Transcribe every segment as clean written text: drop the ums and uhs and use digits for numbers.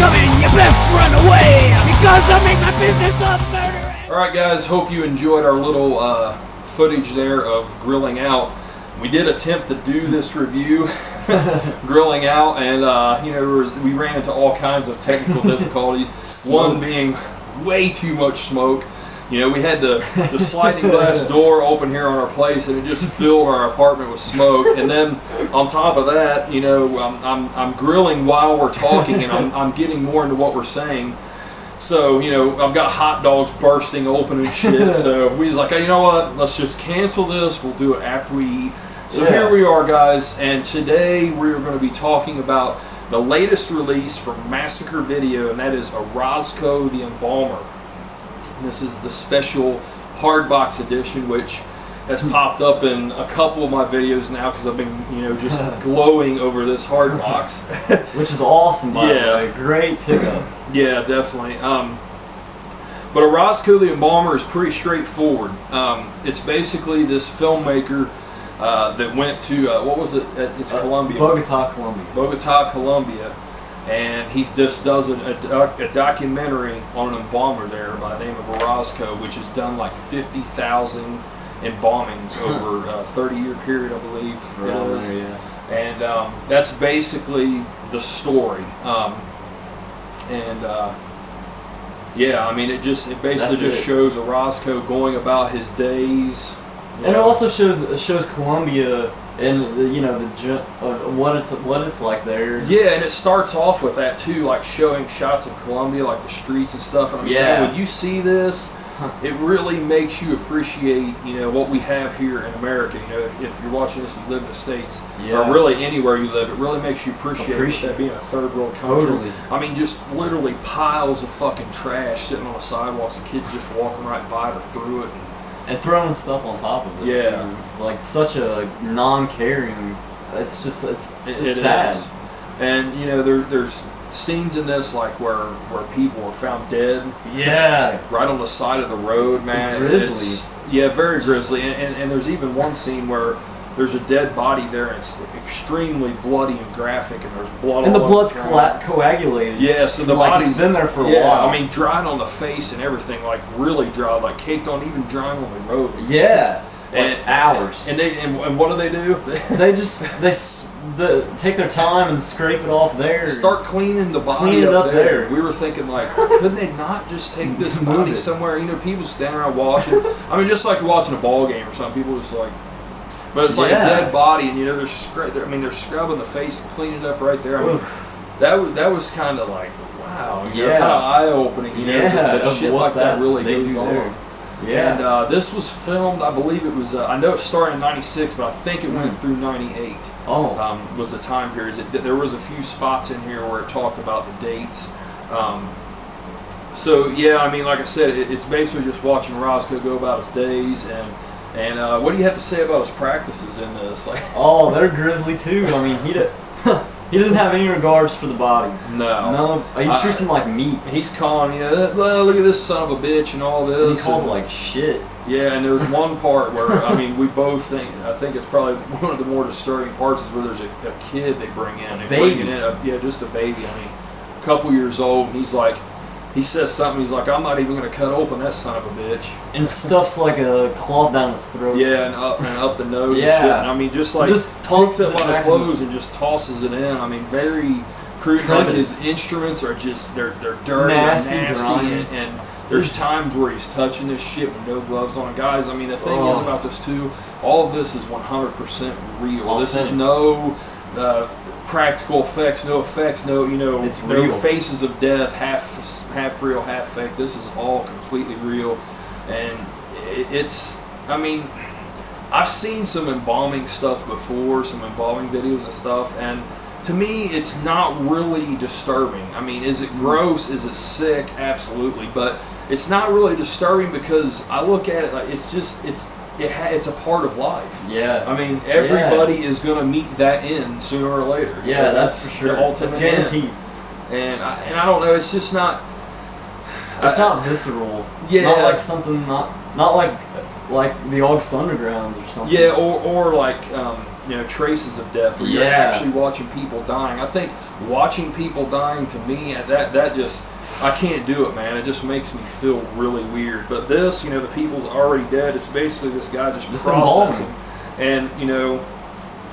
coming, you best run away, because I make my business of murder. Alright guys, hope you enjoyed our little footage there of grilling out. We did attempt to do this review, grilling out, and you know, we ran into all kinds of technical difficulties. One being way too much smoke. You know, we had the sliding glass door open here on our place, and it just filled our apartment with smoke. And then on top of that, you know, I'm grilling while we're talking, and I'm getting more into what we're saying. So, you know, I've got hot dogs bursting open and shit. So we was like, hey, you know what? Let's just cancel this. We'll do it after we eat. So here we are, guys, and today we're going to be talking about the latest release from Massacre Video, and that is OROZCO the Embalmer. This is the special Hardbox edition, which has popped up in a couple of my videos now because I've been, you know, just glowing over this Hardbox. Which is awesome, by the way. Great pickup. Yeah, definitely. But OROZCO the Embalmer is pretty straightforward. It's basically this filmmaker that went to, what was it? It's Colombia. Bogota, Colombia. Bogota, Colombia. And he just does a documentary on an embalmer there by the name of OROZCO, which has done like 50,000 embalmings over a 30-year period, I believe it is. And that's basically the story. Yeah, I mean, it basically just shows OROZCO going about his days. And it also shows Colombia and you know what it's like there. Yeah, and it starts off with that too, like showing shots of Colombia, like the streets and stuff. And I mean, man, when you see this, it really makes you appreciate, you know, what we have here in America. You know, if you're watching this, you live in the States, or really anywhere you live, it really makes you appreciate that being a third world country. Totally. I mean, just literally piles of fucking trash sitting on the sidewalks, and kids just walking right by it or through it. And throwing stuff on top of it. Yeah. Too. It's like such a non-caring. It's just it's sad. Is. And you know, there's scenes in this like where people are found dead. Yeah. Right on the side of the road, it's man. Grisly. Yeah, very grisly. And there's even one scene where there's a dead body there, and it's extremely bloody and graphic, and there's blood and all the blood's coagulated. Yeah, so the like body's it's been there for a while. I mean, dried on the face and everything, like really dry, like caked on, even drying on the road. Yeah, and like hours. And what do? they take their time and scrape it off there. Start cleaning the body up there. We were thinking, like, couldn't they not just take this body somewhere? You know, people standing around watching. I mean, just like watching a ball game or something. People just like. But it's like a dead body, and you know they're scrubbing the face and cleaning it up right there. I mean, that was kind of like, wow, kind of eye opening. You know, that shit like that really goes on. Yeah. And this was filmed, I believe it was. I know it started in '96, but I think it went through '98. Oh, was the time periods. There was a few spots in here where it talked about the dates. So yeah, I mean, like I said, it's basically just watching OROZCO go about his days. And what do you have to say about his practices in this? Like, they're grisly too. I mean, he doesn't have any regards for the bodies. No. He treats them like meat. He's calling, look at this son of a bitch and all this. And he calls them like shit. Yeah, and there's one part where, I mean, we both I think it's probably one of the more disturbing parts is where there's a kid they bring in. Just a baby. I mean, a couple years old, and he's like, he says something, he's like, I'm not even going to cut open that son of a bitch. And stuffs like a cloth down his throat. Yeah, and up the nose and shit. And I mean, just tosses up on the clothes and just tosses it in. I mean, very crude. Like his instruments are just, they're dirty nasty and there's times where he's touching this shit with no gloves on. Guys, I mean, the thing is about this too, all of this is 100% real. This is no practical effects, no faces of death, half real, half fake. This is all completely real, and I mean, I've seen some embalming stuff before, some embalming videos and stuff, and to me, it's not really disturbing. I mean, is it gross? Is it sick? Absolutely, but it's not really disturbing because I look at it like it's a part of life. Yeah. I mean, everybody is going to meet that end sooner or later. Yeah, that's for sure. It's guaranteed. And I don't know. It's just not. It's not visceral. Yeah. Not like something. Not like the August Underground or something. Yeah, or like traces of death, where you're actually watching people dying. I think watching people dying, to me, that just, I can't do it, man. It just makes me feel really weird. But this, the people's already dead. It's basically this guy just processing. And,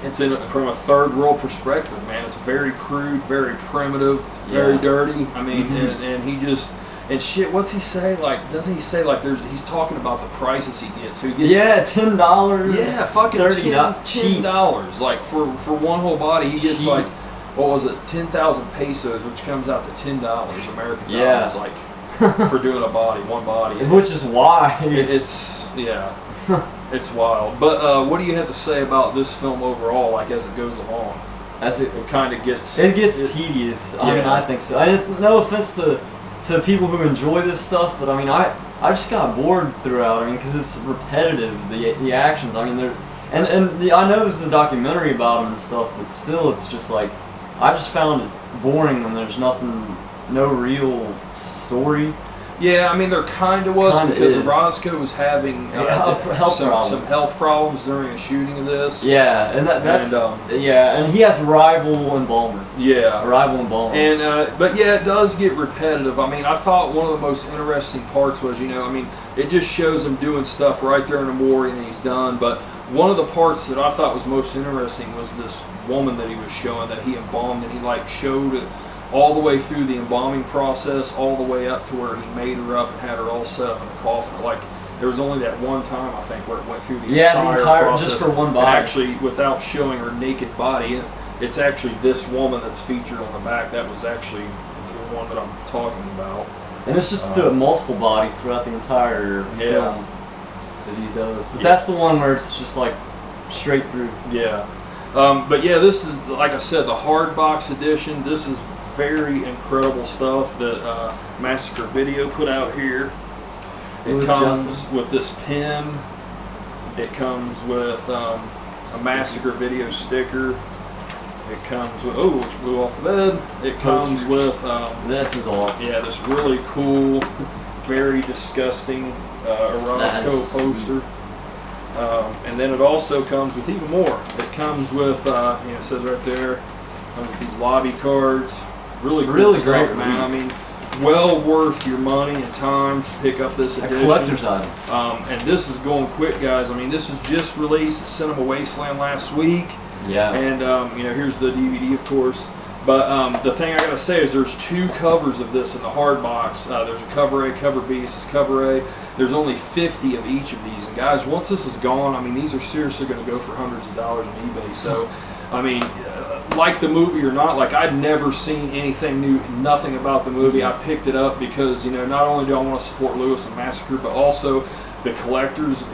it's from a third world perspective, man. It's very crude, very primitive, very dirty. I mean, and he just, and shit, what's he say? Like, doesn't he say, like, he's talking about the prices he gets. So he gets, $10. Yeah, fucking $10. Like, for one whole body, he gets, like, what was it, 10,000 pesos, which comes out to $10 American dollars, like, for doing one body. Which is why it's wild. But what do you have to say about this film overall, like, as it goes along? As it kind of gets tedious. I mean, I think so. And it's no offense to people who enjoy this stuff, but I mean, I just got bored throughout. I mean, because it's repetitive, the actions. I mean, I know this is a documentary about them and stuff, but still, it's just like, I just found it boring when there's no real story. Yeah, I mean, there kind of was, because OROZCO was having some health problems during the shooting of this. Yeah, and and he has rival embalmer. Yeah, rival embalmer. And but yeah, it does get repetitive. I mean, I thought one of the most interesting parts was, I mean, it just shows him doing stuff right there in the morgue and he's done. But one of the parts that I thought was most interesting was this woman that he was showing that he embalmed, and he like showed it all the way through the embalming process, all the way up to where he made her up and had her all set up in a coffin. Like, there was only that one time, I think, where it went through the entire process. Just for one body. And actually, without showing her naked body, it's actually this woman that's featured on the back. That was actually the one that I'm talking about. And it's just multiple bodies throughout the entire film that he does. But that's the one where it's just like straight through. Yeah. But yeah, this is, like I said, the Hardbox edition. This is very incredible stuff that Massacre Video put out here. It comes with this pin. It comes with a Massacre Video sticker. It comes with, which blew off the bed. It comes with this is awesome. Yeah, this really cool, very disgusting OROZCO poster. And then it also comes with even more. It comes with, it says right there, comes with these lobby cards. Really great stuff, man. I mean, well worth your money and time to pick up this edition. A collector's item. And this is going quick, guys. I mean, this was just released at Cinema Wasteland last week. Yeah. And, here's the DVD, of course. But the thing I gotta say is there's two covers of this in the Hardbox. There's a cover A, cover B. This is cover A. There's only 50 of each of these. And guys, once this is gone, I mean, these are seriously going to go for hundreds of dollars on eBay. So, I mean, like the movie or not, like, I'd never seen anything new, nothing about the movie. I picked it up because, not only do I want to support Lewis and Massacre, but also the collectors,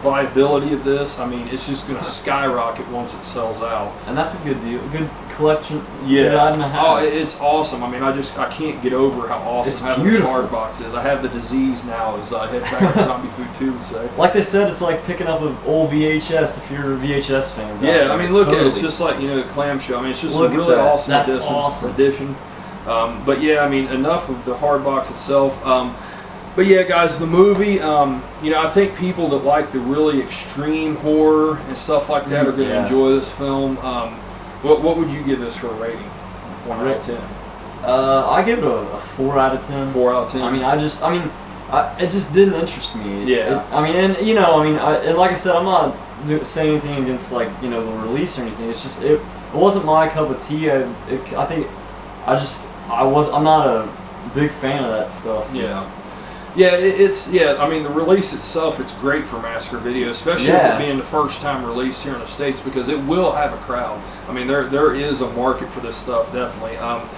viability of this. I mean, it's just going to skyrocket once it sells out. And that's a good deal. Good collection. Yeah. It's awesome. I mean, I can't get over how awesome having this Hardbox is. I have the disease now, as head back to Zombie Food 2 would say. Like they said, it's like picking up an old VHS if you're VHS fans. Yeah, I mean, look at it. It's just like, the clamshell. I mean, it's just a really awesome edition. But yeah, I mean, enough of the Hardbox itself. But yeah, guys, the movie, I think people that like the really extreme horror and stuff like that are going to enjoy this film. What would you give this for a rating? 1 out of 10. I give it a 4 out of 10. 4 out of 10. I mean, it just didn't interest me. Yeah. And like I said, I'm not saying anything against the release or anything. It's just it wasn't my cup of tea. I'm not a big fan of that stuff. Yeah. Yeah, I mean, the release itself, it's great for Massacre Video, especially with it being the first time release here in the States, because it will have a crowd. I mean, there is a market for this stuff, definitely. I'm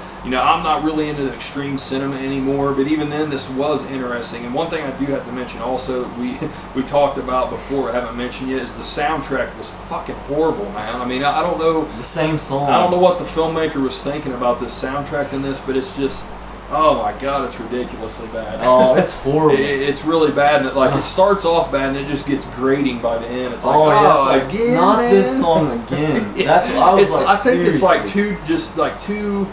not really into extreme cinema anymore, but even then, this was interesting. And one thing I do have to mention also, we talked about before, I haven't mentioned yet, is the soundtrack was fucking horrible, man. I mean, I don't know. The same song. I don't know what the filmmaker was thinking about this soundtrack in this, but it's just... Oh my God, it's ridiculously bad. Oh, it's horrible. It's really bad. And it starts off bad and it just gets grating by the end. It's like, again, not man? This song again. I think seriously. it's like two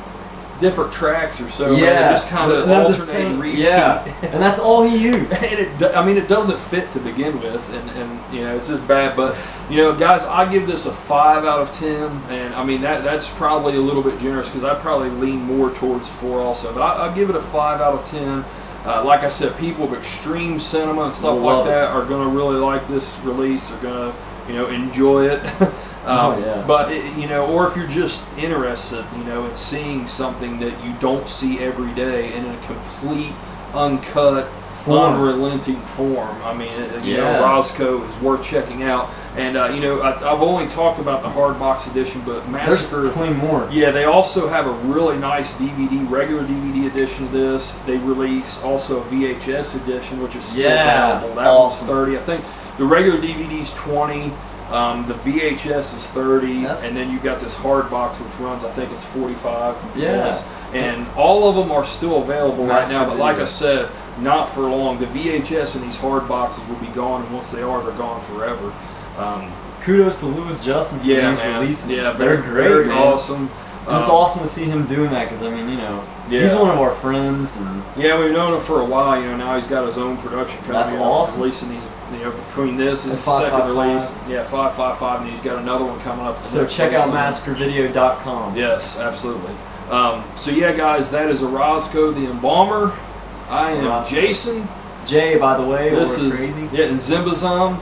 different tracks or so. Yeah, man, just kind of alternate and repeat. Yeah, and that's all he used. And I mean, it doesn't fit to begin with, and you know, it's just bad. But you know, guys, I give this a 5 out of 10, and I mean that's probably a little bit generous because I'd probably lean more towards 4 also. But I'll give it a 5 out of 10. Like I said, people of extreme cinema and stuff like that are going to really like this release. They're going to, you know, enjoy it. But you know, or if you're just interested, you know, in seeing something that you don't see every day in a complete, uncut, unrelenting form. I mean, you know, OROZCO is worth checking out. And you know, I've only talked about the hardbox edition, but Massacre. There's plenty more. Yeah, they also have a really nice DVD, regular DVD edition of this. They release also a VHS edition, which is still available. That one's $30. I think the regular DVD is $20. The VHS is $30, and then you got this hardbox, which runs, I think it's $45. Yeah. And all of them are still available right now. But like I said, not for long. The VHS and these hard boxes will be gone, and once they are, they're gone forever. Kudos to Louis Justin for these releases. Yeah, they're great, very awesome. And it's awesome to see him doing that because, I mean, you know, he's one of our friends. And yeah, we've known him for a while. You know, now he's got his own production company. That's awesome. Releasing these, you know, between this is the second release. Yeah, 555, and he's got another one coming up. So check out massacrevideo.com. Yes, absolutely. So yeah, guys, that is OROZCO the Embalmer. I am Jason. Jay, by the way, this is Krazy. And Zimbazam.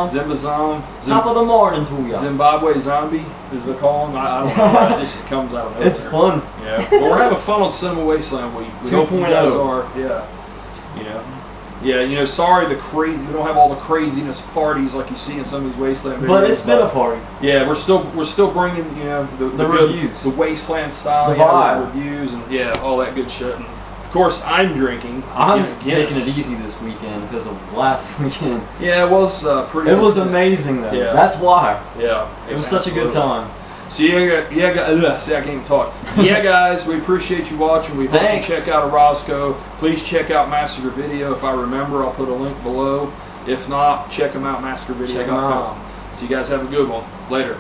Zimbazam. Top of the morning to you. Zimbabwe Zombie is the call. I don't know. It just comes out of nowhere. It's fun. Yeah, but we're having fun on Cinema Wasteland Week. We hope you guys are. Yeah, you know. Yeah, you know, sorry we don't have all the craziness parties like you see in some of these Wasteland videos. But it's been a party. Yeah, we're still bringing, you know, the reviews, the Wasteland style, the vibe, reviews, and all that good shit. And of course, I'm drinking. I'm taking it easy this weekend because of last weekend. Yeah, it was pretty. It was amazing though. Yeah, that's why. Yeah, it was such a good time. So see, I can't even talk. Yeah, guys, we appreciate you watching. We hope you check out OROZCO. Please check out Massacre Video. If I remember, I'll put a link below. If not, check them out, massacrevideo.com. So you guys have a good one. Later.